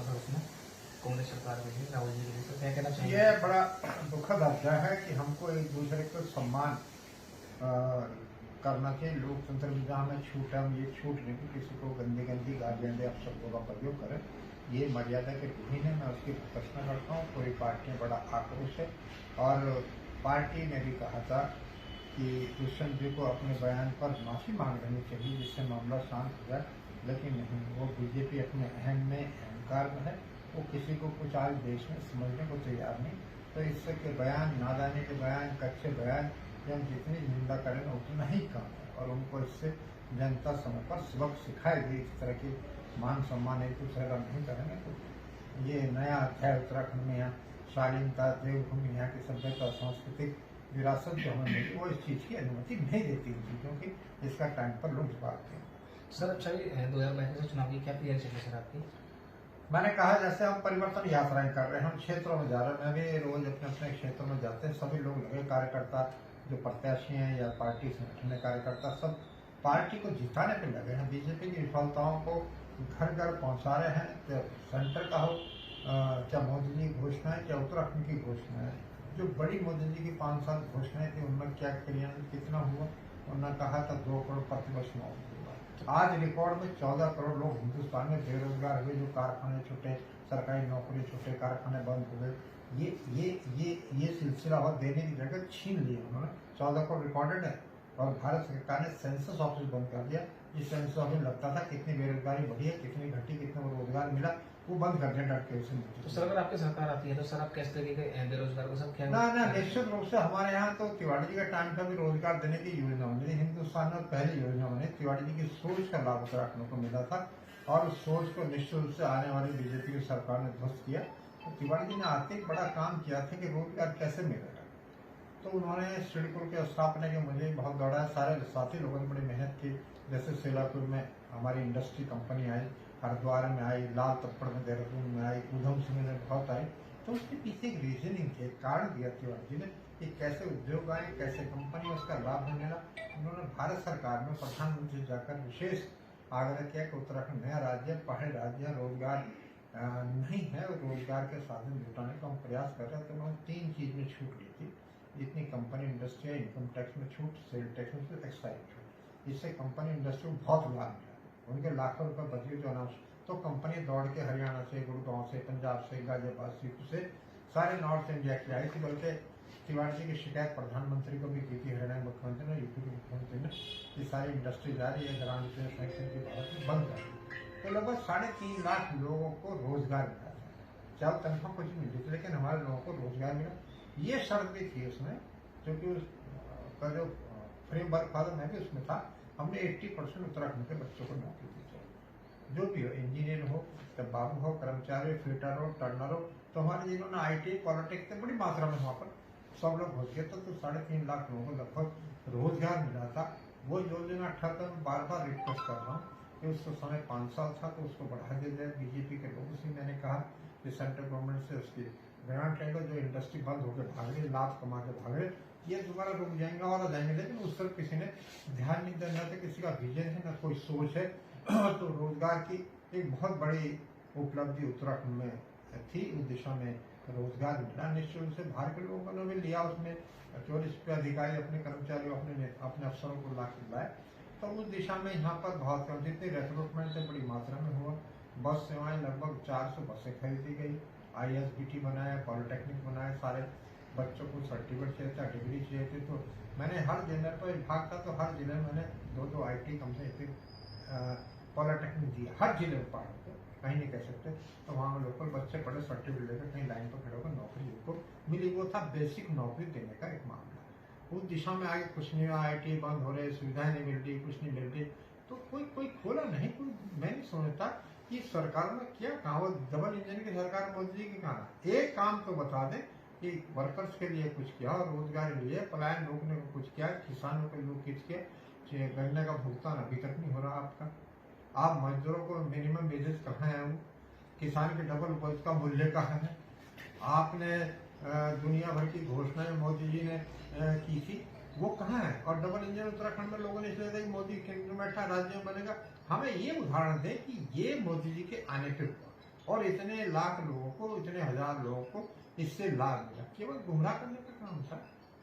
Sir उसमें कांग्रेस सरकार के लिए, राहुल जी के लिए, तो क्या कहना चाहिए? ये बड़ा दुखद अध्याय है कि हमको एक दूसरे को सम्मान करना चाहिए। लोकतंत्र में जहाँ हमें छूट है, हम ये छूट नहीं कि किसी को गंदी गंदी गालियाँ दे, अपशब्दों का प्रयोग करें। ये मर्यादा के विहीन है, मैं उसकी प्रश्न करता हूँ। पूरी पार्टी में बड़ा आक्रोश है और पार्टी ने भी कहा था कि दुष्यंत जी को अपने बयान पर माफ़ी मांग लेनी चाहिए जिससे मामला शांत हो जाए, लेकिन नहीं, वो बीजेपी अपने अहम में अहंकार में है। वो किसी को कुछ आज देश में समझने को तैयार नहीं। तो इससे के बयान, नादानी के बयान, कच्चे बयान, हम जितनी निंदा करेंगे उतना ही कम है और उनको इससे जनता समय पर सबक सिखाएगी। इस तरह की मान सम्मान एक दूसरे का नहीं करेंगे तो ये नया अध्याय उत्तराखंड में यहाँ शालीनता, देवभूमि, यहाँ की सभ्यता, सांस्कृतिक विरासत जो हमें मिली वो इस चीज़ की अनुमति नहीं देती थी, क्योंकि इसका टाइम पर लोग जवाब थे। सर अच्छा, 2022 से चुनाव की क्या तैयारी चल रही है सर आपकी? मैंने कहा जैसे हम परिवर्तन यात्राएं कर रहे हैं, हम क्षेत्रों में जा रहे हैं। मैं भी रोज अपने अपने क्षेत्रों में जाते हैं, सभी लोग लगे, कार्यकर्ता जो प्रत्याशी हैं या पार्टी संगठन में कार्यकर्ता, सब पार्टी को जिताने पे लगे हैं। बीजेपी की विफलताओं को घर घर पहुंचा रहे हैं, चाहे सेंटर का हो, चाहे मोदी जी की घोषणाएं, चाहे उत्तराखंड की घोषणाएं। जो बड़ी मोदी जी की 5 साल घोषणाएं थी उनमें क्या क्रियान्वयन कितना हुआ? उन्होंने कहा था 2 करोड़ प्रतिवर्ष नौकरी हुआ। आज रिकॉर्ड में 14 करोड़ लोग हिंदुस्तान में बेरोजगार हुए। जो कारखाने छोटे, सरकारी नौकरी, छोटे कारखाने बंद हो गए। ये सिलसिला और देने की जगह छीन ली उन्होंने। 14 करोड़ रिकॉर्डेड है और भारत सरकार ने सेंसस ऑफिस बंद कर दिया। इस सेंसस ऑफिस लगता था कितनी बेरोजगारी बढ़ी है, कितनी घटी, कितना रोजगार मिला, वो बंद कर दिया डट के उसे। तो सर अगर आपकी सरकार आती है तो सर आप किस तरीके के बेरोजगार को सब क्या? ना निश्चित रूप से हमारे यहाँ तो तिवारी जी के टाइम पर भी रोजगार देने की योजना बनी। हिंदुस्तान में पहली योजना बनी। तिवारी जी की सोच का लाभ उत्तराखंड को मिला था और उस सोच को निश्चित रूप से आने वाली बीजेपी की सरकार ने ध्वस्त किया। तो तिवारी जी ने आते ही बड़ा काम किया था कि रोजगार कैसे मिलेगा। तो उन्होंने सिडकुल के स्थापना के मुझे बहुत दौड़ा, सारे साथी लोगों ने बड़ी मेहनत की। जैसे सीलापुर में हमारी इंडस्ट्री कंपनी आई, हरिद्वार में आई, लाल तप्पड़ में, देहरादून में आई, उधम सिंह में बहुत आई। तो उसके पीछे एक रीजनिंग थे, कारण दिया तिवारी जी ने कि कैसे उद्योग आए, कैसे कंपनी, उसका लाभ मिला। उन्होंने भारत सरकार में प्रधानमंत्री जाकर विशेष आग्रह किया कि उत्तराखंड नया राज्य, पढ़े राज्य, रोजगार नहीं है और रोजगार के साधन जुटाने का हम प्रयास कर रहे हैं। तो उन्होंने 3 चीज में छूट ली थी। जितनी कंपनी इंडस्ट्री है, इनकम टैक्स में छूट, सेल टैक्स में छूट, एक्साइज छूट। इससे कंपनी इंडस्ट्री को बहुत लाभ मिला। उनके लाखों रुपए बचे जो अनाउंस, तो कंपनी दौड़ के हरियाणा से, गुड़गांव से, पंजाब से, गाजियाबाद, सीटू से, सारे नॉर्थ इंडिया की आई थी। बल्कि तिवारी जी की शिकायत प्रधानमंत्री को भी की थी, हरियाणा मुख्यमंत्री ने, यूपी के मुख्यमंत्री ने, ये सारी इंडस्ट्री जा रही है, ग्रामीण की भारत में बंद कर दी। तो लगभग 3.5 लाख लोगों को रोजगार मिला था। चाहे तनख्वाह कुछ मिली थी, लेकिन हमारे लोगों को रोजगार मिला। ये शर्त भी थी उसमें, क्योंकि उसका जो फ्रेमवर्क था, मैं भी उसमें था। हमने 80% उत्तराखंड के बच्चों को नौकरी दी थी। जो भी हो, इंजीनियर हो, चाहे बाबू हो, कर्मचारी, फिटर हो, टर्नर हो। तो हमारे जिन्होंने IT, पॉलिटिक्स से बड़ी मात्रा में वहाँ पर सब लोग घुस गए। तो 3.5 लाख लोगों को लगभग रोजगार मिला था। वो योजना था, तो मैं बार बार रिक्वेस्ट कर रहा हूँ कि उस समय 5 साल था तो उसको बढ़ा दिया जाए। बीजेपी के लोगों से मैंने कहा कि सेंट्रल गवर्नमेंट से उसकी ग्रांट लेंगे। जो इंडस्ट्री बंद होकर भाग रही, लाभ कमा के भाग रहे, ये दोबारा रुक जाएंगे और आ जाएंगे। लेकिन उस पर किसी ने ध्यान नहीं देना था, किसी का विजन है, न कोई सोच है। तो रोजगार की एक बहुत बड़ी उपलब्धि उत्तराखंड में थी। उस दिशा में रोजगार मिला। निश्चित रूप से बाहर के लोगों ने भी लिया। उसमें 24 अधिकारी अपने कर्मचारियों, अपने अफसरों को ला के लाए। तो उस दिशा में यहाँ पर बहुत कम, जितनी रिक्रूटमेंट से बड़ी मात्रा में हुआ। बस सेवाएं लगभग 400 बसें खरीदी गई, ISBT बनाया, पॉलिटेक्निक बनाए, सारे बच्चों को सर्टिफिकेट चाहिए था, डिग्री चाहिए थी। तो मैंने हर जिले पर विभाग था, तो हर जिले में मैंने 2-2 IT कंपनी पॉलिटेक्निक दिया, हर जिले में पढ़ा को कहीं नहीं कह सकते। तो वहाँ लोकल बच्चे पढ़े, सर्टिफिकेट लेकर कहीं लाइन पर खड़े होकर नौकरी उनको मिली। वो था बेसिक नौकरी देने का एक मामला। उस दिशा में आगे कुछ नहीं हुआ। IT बंद हो रहे, सुविधाएं नहीं मिल रही, कुछ नहीं मिल रही। तो कोई खोला नहीं। मैं नहीं समझता कि सरकार में क्या कहा। वो डबल इंजन की सरकार मोदी जी की कहा, एक काम तो बता दें कि वर्कर्स के लिए कुछ किया और रोजगार के लिए, पलायन रोकने को कुछ किया, किसानों के लिए कुछ किया। गन्ने का भुगतान अभी तक नहीं हो रहा आपका। आप मजदूरों को मिनिमम वेजेस कहाँ है, वो किसान के डबल उपज का मूल्य कहाँ है। आपने दुनिया भर की घोषणाएं मोदी जी ने की थी, वो कहाँ है। और डबल इंजन उत्तराखंड में लोगों ने इसलिए था कि मोदी केंद्र में बैठा, राज्य में बनेगा। हमें ये उदाहरण दे कि ये मोदी जी के आने पे हुआ। और इतने लाख लोगों को, इतने हजार लोगों को इससे लाभ मिला। केवल गुमराह करने का काम था,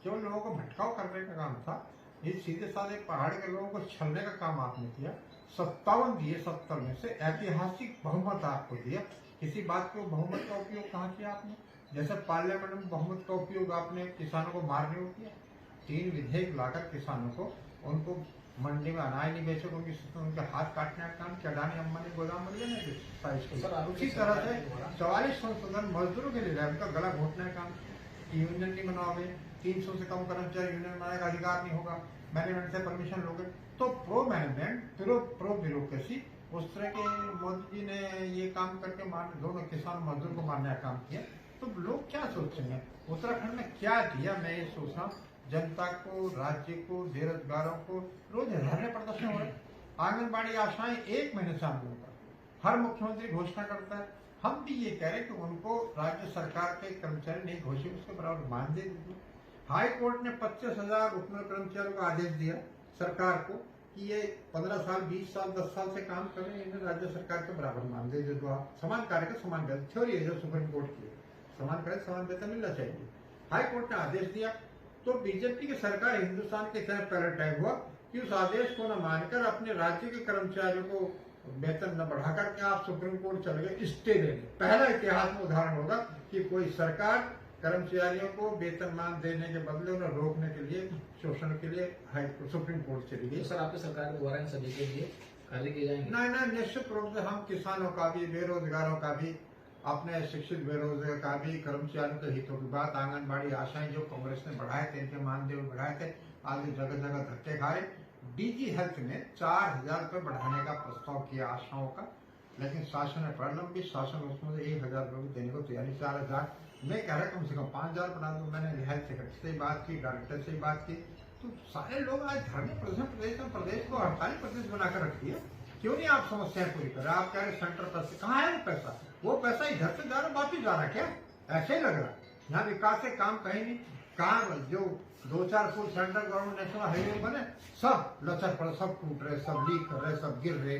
केवल लोगों को भटकाव करने का काम था। ये सीधे साधे पहाड़ के लोगों को छलने का काम आपने किया। 57 दिए 70 में से, ऐतिहासिक बहुमत आपको दिया। किसी बात को बहुमत का उपयोग कहाँ किया आपने? जैसे पार्लियामेंट में बहुमत का उपयोग आपने किसानों को मारने को किया। 3 विधेयक लाकर किसानों को, उनको मंडी में अनाज नहीं बेचे, उनके हाथ काटने का काम किया। अडानी अंबानी गोदाम बन गए उसी तरह से 44 संशोधन मजदूरों के लिए उनका गला घोटने का काम। यूनियन नहीं बनाओगे, 300 से कम कर्मचारी यूनियन बनाने का अधिकार नहीं होगा, मैनेजमेंट से परमिशन लोगे। तो प्रो मैनेजमेंट, प्रो ब्यूरोक्रेसी, उस तरह के मोदी जी ने ये काम करके दोनों किसान मजदूर को मारने का काम किया। तो लोग क्या सोचेंगे? उत्तराखंड में क्या दिया? मैं ये सोच रहा हूँ, जनता को, राज्य को, बेरोजगारों को रोज धरने प्रदर्शन हो रहे। आंगनबाड़ी आशाएं 1 महीने से आंदोलन कर, हर मुख्यमंत्री घोषणा करता है। हम भी ये कह रहे हैं कि उनको राज्य सरकार के कर्मचारी नहीं घोषित, उसके बराबर मानदेय दीजिए। हाई कोर्ट ने 25,000 उपनल कर्मचारियों को आदेश दिया सरकार को कि ये 15 साल, 20 साल, 10 साल से काम कर रहे हैं, इन्हें राज्य सरकार के बराबर मानदेय दे दो। आप समान कार्य का समान वेतन, थ्योरी है जो सुप्रीम कोर्ट की, समान कार्य समान वेतन मिलना चाहिए। हाई कोर्ट ने आदेश दिया तो बीजेपी की सरकार हिंदुस्तान के खिलाफ पहला टाइम हुआ कि उस आदेश को न मानकर अपने राज्य के कर्मचारियों को वेतन न बढ़ा करके आप सुप्रीम कोर्ट चले गए स्टे लेने। पहला इतिहास में उदाहरण होगा कि कोई सरकार कर्मचारियों को वेतनमान देने के बदले उन्हें रोकने के लिए, शोषण के लिए सुप्रीम कोर्ट चली गई। तो सर आपकी सरकार के द्वारा इन सभी के लिए कार्य किए जाएंगे? नहीं, निश्चित रूप से हम किसानों का भी, बेरोजगारों का भी, अपने शिक्षित बेरोजगार का भी, कर्मचारियों के हितों की बात, आंगनबाड़ी आशाएं जो कांग्रेस ने बढ़ाए थे, इनके मानदेय बढ़ाए थे, आगे जगह जगह धक्के खाए। डीजी हेल्थ ने 4,000 रुपये बढ़ाने का प्रस्ताव किया आशाओं का, लेकिन शासन ने प्रलंबित, शासन उसमें से 1,000 रुपये देने को तैयार। 4,000 मैं कह रहा कम से कम 5,000 बना दो। मैंने हेल्थ सेक्रेटरी से बात की, डायरेक्टर से बात की, तो सारे लोग आज धरने प्रदर्शन, प्रदेश को 48 प्रदेश बनाकर रखिए। क्यों नहीं आप समस्याएं पूरी कर रहे? आप कह रहे सेंटर पर से कहाँ है वो पैसा? वो पैसा इधर से जा रहा, वापिस जा रहा क्या? ऐसे ही लग रहा। यहाँ विकास से काम कहीं नहीं। कहाँ जो 2-4 foot central government national highway बने, सब लचर पड़े, सब टूट रहे, सब लीक कर रहे, सब गिर रहे।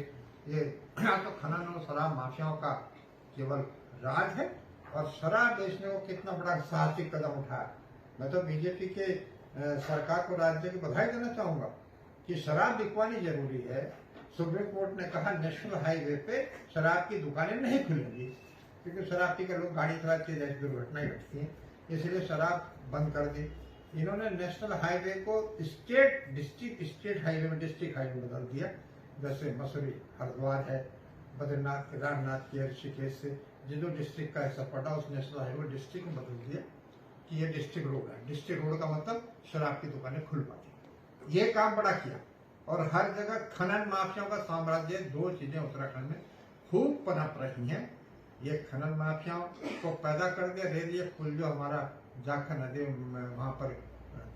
ये यहाँ तो खनन और शराब माफियाओं का केवल राज है, और शराब बेचने को कितना बड़ा साहसिक कदम उठाया। मैं तो बीजेपी के सरकार को, राज्य की बधाई देना चाहूंगा कि शराब बिकवानी जरूरी है। सुप्रीम कोर्ट ने कहा नेशनल हाईवे पे शराब की दुकानें नहीं खुलेंगी, क्योंकि शराब पी कर लोग गाड़ी चलाते हैं, जैसी दुर्घटनाएं घटती हैं, इसलिए शराब बंद कर दी। इन्होंने नेशनल हाईवे को स्टेट हाईवे में डिस्ट्रिक्ट हाईवे में बदल दिया। जैसे मसूरी हरिद्वार है, बद्रीनाथ केदारनाथ की, ऋषिकेश से जो डिस्ट्रिक्ट का हिस्सा पड़ा, उस नेशनल हाईवे डिस्ट्रिक्ट में बदल दिया कि ये डिस्ट्रिक्ट रोड है। डिस्ट्रिक्ट रोड का मतलब शराब की दुकानें खुल पाती। ये काम बड़ा किया, और हर जगह खनन माफियाओं का साम्राज्य। 2 चीजें उत्तराखंड में खूब पनप रही हैं। ये खनन माफियाओं को पैदा कर दिया। रेलिया पुल जो हमारा जाखा नदी वहां पर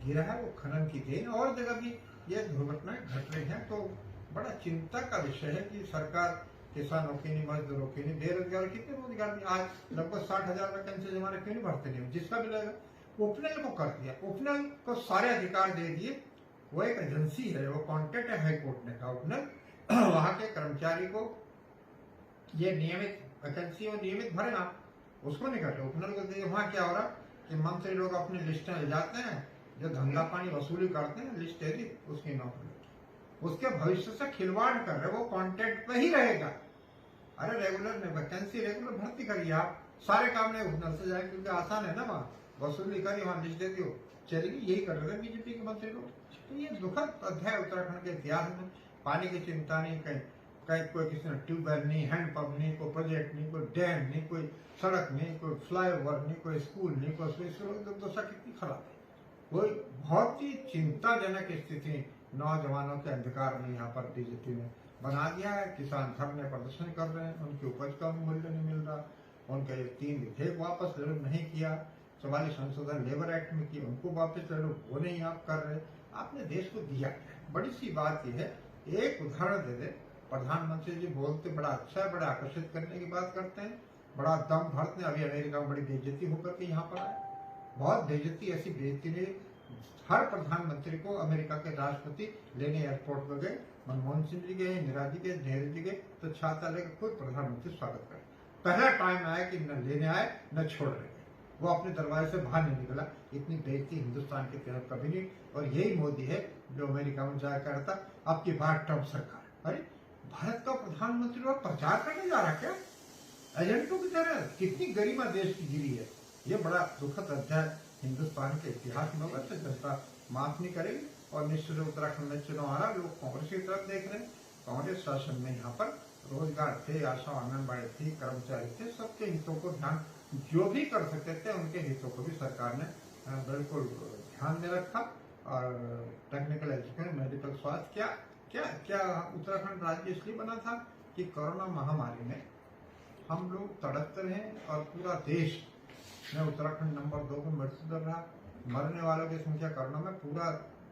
गिरा है, वो खनन की देन। और जगह भी ये दुर्घटनाएं घट रही हैं। तो बड़ा चिंता का विषय है कि सरकार किसानों की नहीं, मजदूरों की नहीं, बेरोजगार कितने रोजगार भी आज लगभग 60,000 वैकेंसी जमाने क्यों नहीं भरते? नहीं, जिसका भी लगेगा। उपनल को कर दिया, उपनल को सारे अधिकार दे दिए। वो एक एजेंसी है, वो कॉन्ट्रैक्ट है, हाई कोर्ट ने कहा उपनल वहां के कर्मचारी को ये नियमित वैकेंसी और नियमित भरे आप, उसको नहीं करते, उपनल को दे। वहां क्या हो रहा कि मंत्री लोग अपनी लिस्टें ले जाते हैं, जो धंधा पानी वसूली करते हैं, लिस्ट दे दी, उसकी नौकरी, उसके भविष्य से खिलवाड़ कर रहे, वो कॉन्ट्रैक्ट पे ही रहेगा। अरे रेगुलर में वैकेंसी रेगुलर भर्ती करिए आप, सारे काम नहीं उपनल से जाए, क्योंकि आसान है ना, वहां वसूली करिए, वहां लिस्ट दे दियो, चलेगी। यही कर रहे थे बीजेपी के मंत्री लोग। तो ये दुखद अध्याय उत्तराखंड के इतिहास में। पानी की चिंता नहीं, कहीं कोई किसी ने ट्यूबवेल नहीं, हैंडपंप नहीं, कोई प्रोजेक्ट नहीं, कोई डैम नहीं, कोई सड़क नहीं, कोई फ्लाईओवर नहीं, कोई स्कूल नहीं, कोई दशा कितनी खराब है। कोई बहुत ही चिंताजनक स्थिति नौजवानों के अंधकार में यहाँ पर बीजेपी ने बना दिया है। किसान धरने प्रदर्शन कर रहे हैं, उनकी उपज का मूल्य नहीं मिल रहा, उनके 3 विधेयक वापस नहीं किया, 44 संशोधन लेबर एक्ट में किए, उनको वापस ले लो, वो नहीं आप कर रहे। आपने देश को दिया। बड़ी सी बात यह है, एक उदाहरण दे दे, प्रधानमंत्री जी बोलते बड़ा अच्छा है, बड़ा आकर्षित करने की बात करते हैं, बड़ा दम भरते हैं। अभी अमेरिका में बड़ी बेइज्जती होकर के यहाँ पर आए, बहुत बेइज्जती, ऐसी बेइज्जती ने हर प्रधानमंत्री को अमेरिका के राष्ट्रपति लेने एयरपोर्ट पर गए, मनमोहन सिंह जी गए, इंदिरा जी गए, नेहरू जी गए, तो छाता लेकर खुद प्रधानमंत्री स्वागत करे। पहला टाइम आया कि न लेने आए न छोड़ रहे, वो अपने दरवाजे से बाहर नहीं निकला। इतनी बेइज्जती हिंदुस्तान के तरफ कभी नहीं। और यही मोदी है जो अमेरिका में जाया करता, अब की बार ट्रंप सरकार। अरे भारत का प्रधानमंत्री और प्रचार करने जा रहा क्या एजेंटों की तरह? कितनी गरिमा देश की गिरी है। ये बड़ा दुखद अध्याय हिंदुस्तान के इतिहास में होगा, तो जनता माफ नहीं करेगी। और निश्चित रूप उत्तराखंड में चुनाव आ रहा, लोग कांग्रेस की तरफ देख रहे हैं। कांग्रेस शासन में यहाँ पर रोजगार थे, आशा आंगनबाड़ी थी, कर्मचारी थे, सबके हितों को ध्यान जो भी कर सकते थे उनके हितों को भी सरकार ने बिल्कुल ध्यान में रखा। और टेक्निकल एजुकेशन, मेडिकल स्वास्थ्य, क्या क्या क्या उत्तराखंड राज्य इसलिए बना था कि कोरोना महामारी में हम लोग तड़पते रहे और पूरा देश में उत्तराखंड नंबर 2 पे मृत्यु दर रहा। मरने वालों की संख्या कोरोना में पूरा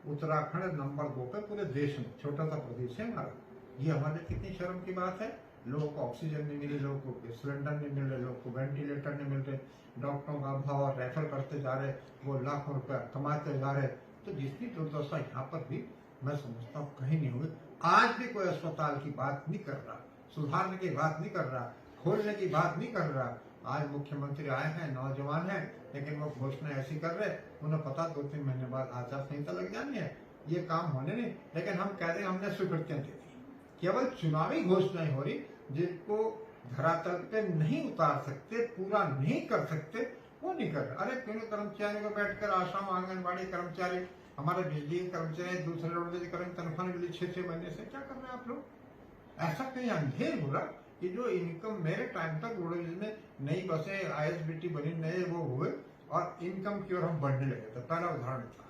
उत्तराखंड नंबर 2 पे पूरे देश में, छोटा सा प्रदेश है हमारा। ये हमारे लिए कितनी शर्म की बात है। लोगों को ऑक्सीजन नहीं मिले, लोगों को सिलेंडर नहीं मिल रहे, लोगों को वेंटिलेटर नहीं मिल रहे, डॉक्टरों का अभाव, रेफर करते जा रहे, वो लाखों रुपया कमाते जा रहे। तो जितनी दुर्दशा यहाँ पर भी मैं समझता हूँ कहीं नहीं हुई। आज भी कोई अस्पताल की बात नहीं कर रहा, सुधारने की बात नहीं कर रहा, खोलने की बात नहीं कर रहा। आज मुख्यमंत्री आए हैं, नौजवान हैं, लेकिन वो घोषणा ऐसी कर रहे, उन्हें पता 2-3 महीने बाद आचार संहिता लग जानी है, ये काम होने नहीं। लेकिन हम कह रहे हैं हमने स्वीकृतियां दे दी। केवल चुनावी घोषणाएं हो रही, जिनको धरातल पे नहीं उतार सकते, पूरा नहीं कर सकते, वो नहीं कर रहे। अरे क्यों कर्मचारियों को बैठकर आशाओं, आंगनबाड़ी कर्मचारी, हमारे बिजली के कर्मचारी, दूसरे रोडवेज कर्मचारी तनख्वाह मिली 6-6 महीने से, क्या कर रहे हैं आप लोग? ऐसा कहीं अंधेर हो रहा कि जो इनकम मेरे टाइम तक रोडवेज में नई बसें ISBT बनी, नए वो हुए और इनकम की ओर हम बढ़ने लगे थे, पहला उदाहरण था।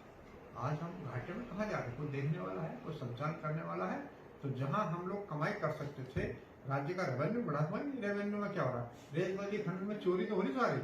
आज हम घाटे में कहाँ जा रहे हैं? कोई देखने वाला है, कोई संचार करने वाला है? तो जहां हम लोग कमाई कर सकते थे, राज्य का रेवेन्यू बढ़ा हुआ नहीं। रेवेन्यू में क्या हो रहा है? रेलवे खंड में चोरी तो हो रही,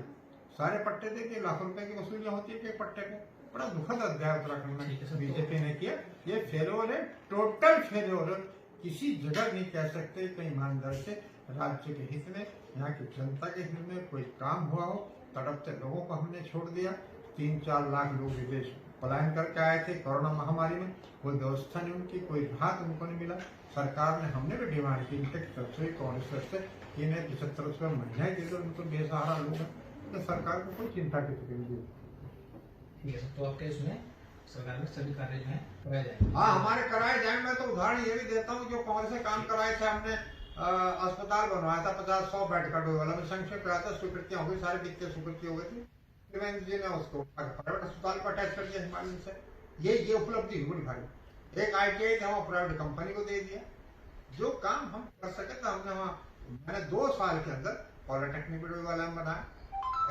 सारे पट्टे देखिए, लाखों रुपए की वसूलियां होती है एक पट्टे पे। बड़ा दुखद अध्याय उत्तराखंड में बीजेपी ने किया। ये फेल्योर है, टोटल फेल्योर है। किसी जगह नहीं कह सकते कहीं ईमानदारी से राज्य के हित में, यहाँ की जनता के हित में कोई काम हुआ हो। तड़पते लोगों को हमने छोड़ दिया। 3-4 लाख लोग विदेश पलायन करके आए थे कोरोना महामारी में, कोई व्यवस्था नहीं उनकी, कोई राहत उनको नहीं मिला। सरकार ने, हमने भी डिमांड की इनके तरफ से, कांग्रेस से, इन्हें 75 रुपये महीना दे दो, उनको बेसहारा लोग हैं। तो सरकार को कोई चिंता की फिक्र नहीं। ठीक है, तो आपके इसमें सरकार में सभी कार्य जो है कराए जाएंगे। हाँ, हमारे कराए जाए। मैं तो उदाहरण ये भी देता हूँ, जो कांग्रेस ने काम कराए थे, हमने अस्पताल बनवाया था 50-100 बेड का डोज वाला, मैं संक्षेप कराया था, स्वीकृतियां हो गई, सारी वित्तीय स्वीकृति हो गई थी। त्रिवेंद्र जी ने उसको प्राइवेट अस्पताल को अटैच कर दिया हिमालय से। ये उपलब्धि हुई भाई। एक ITI था, वो प्राइवेट कंपनी को दे दिया। जो काम हम कर सके था हमने वहाँ, मैंने 2 साल के अंदर पॉलिटेक्निक वाला बनाया।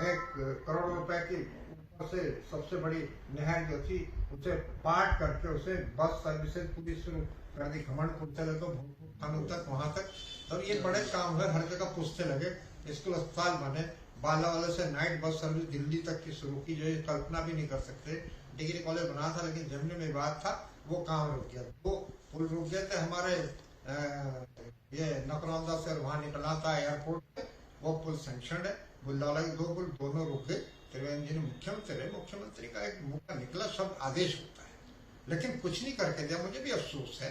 1 करोड़ रुपए की ऊपर से सबसे बड़ी नहर जो थी उसे पाट करके उसे बस सर्विसेज पूरी शुरू कर दी, घमंडपुर से लेकर थानों तक, वहां तक। और ये बड़े काम हुए, हर जगह पुस्ते लगे, स्कूल अस्पताल बने, बालावाला से नाइट बस सर्विस दिल्ली तक की शुरू की, जो ये कल्पना भी नहीं कर सकते। डिग्री कॉलेज बना था, लेकिन जमीन में बात था, वो काम रुक गया। वो पुल रुक गए थे हमारे, ये नकरौंदा से वहां निकला था एयरपोर्ट पे, वो पुल सैंक्शन है। बुल्लावाला के 2 पुल दोनों रुक गए। त्रिवेंद्र जी ने मुख्यमंत्री का एक मुंह का निकला शब्द आदेश होता है, लेकिन कुछ नहीं करके दिया। मुझे भी अफसोस है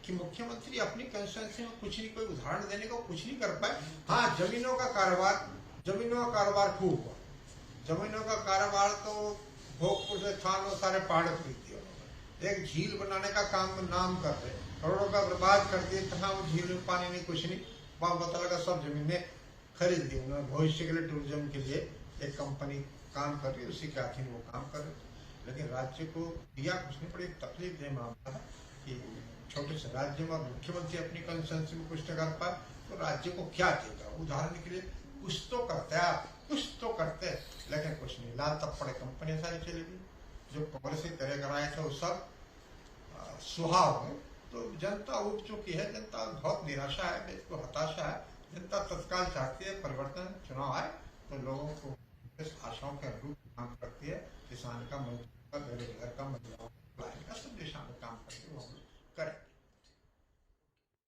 कि मुख्यमंत्री अपनी कंस्टिट्यूएंसी में कुछ नहीं, कोई उदाहरण देने को कुछ नहीं कर पाए। हाँ, जमीनों का कारोबार खूब हुआ। जमीनों का कारोबार तो भोगपुर से थानों सारे पहाड़ खरीद दिए उन्होंने। एक झील बनाने का काम नाम कर रहे, करोड़ों का बर्बाद कर दिए। कहा वो झील में पानी नहीं, कुछ नहीं, वहां पता लगा सब जमीनें खरीद दी उन्होंने। भविष्य के लिए टूरिज्म के लिए एक कंपनी काम कर रही है, उसी के अधीन वो काम कर रहे। लेकिन राज्य को दिया कुछ नहीं। बड़ी तकलीफ दे मामला है कि छोटे से राज्य में मुख्यमंत्री अपनी कंस्टिट्यूएंसी में कुछ न कर पाए तो राज्य को क्या देगा? उदाहरण के लिए कुछ तो करते हैं, कुछ तो करते, लेकिन कुछ नहीं। लाल तप्पड़े कंपनियां सारी चलेगी, जो पॉलिसी करे कराए थे वो सब सुहा हो गए। तो जनता उठ चुकी है, जनता बहुत निराशा है, देश को हताशा है। जनता तत्काल चाहती है परिवर्तन, चुनाव आए तो लोगों को आशाओं के अनुरूप काम करती है। किसान का, मजदूर का, बेरोजगार का, महिलाओं का, सब दिशा में काम करती है, वो करें।